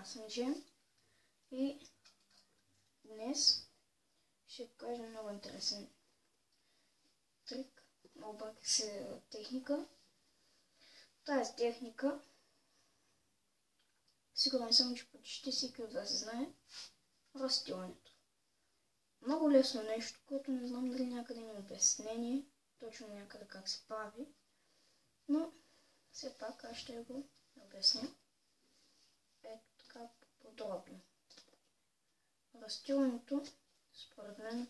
Аз съм Джем и днес ще покажа много интересен трик. Обърках се техника. Тази техника сигурен съм, че почти всеки от вас знае разстилането. Много лесно нещо, което не знам дали някъде има обяснение, точно някъде как се прави, но все пак аз ще го обясня. Ето така подробно. Разстилането според мен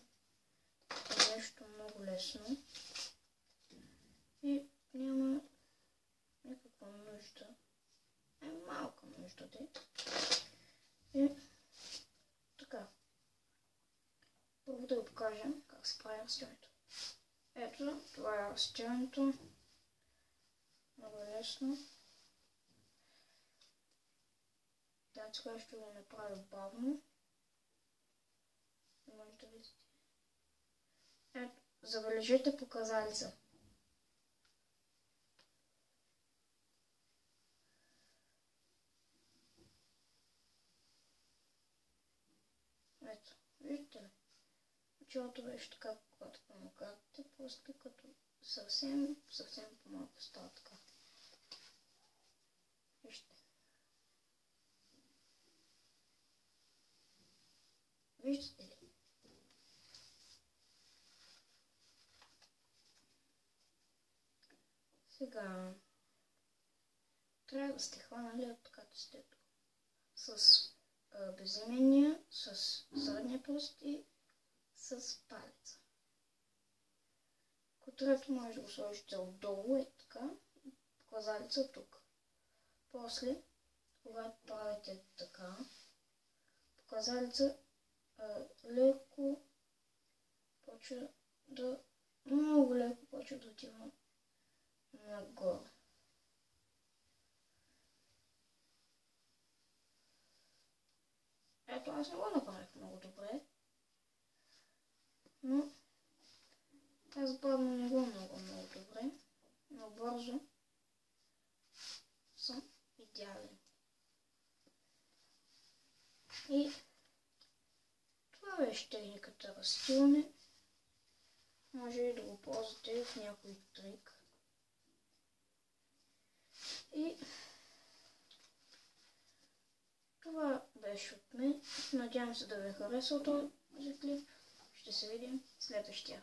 е нещо много лесно и няма никаква нужда. Малка нужда де. И така. Първо да ви покажа как се прави разстилането. Ето, това е разстилането. Много лесно. Сега ще го направя бавно. Може да видите. Ето, забележете показалица. Ето, виждате ли? Началото беше така, когато помогате, после като съвсем по-малко става така. Вижте. Виждате ли? Сега трябва да сте хванали от катостето с безименния, с задния пръст и с палеца. Котрето може да го сложите отдолу, е така, и показалица тук. После, когато правите така, показалица леко почва да, много леко почва да отива нагоре. Ето, аз не го направих много добре, но аз бавно не го много добре, но бързо съм идеален. И това беше техниката разстилане. Може и да го ползвате в някой трик. И това беше от мен. Надявам се да ви е харесал този клип. Ще се видим в следващия.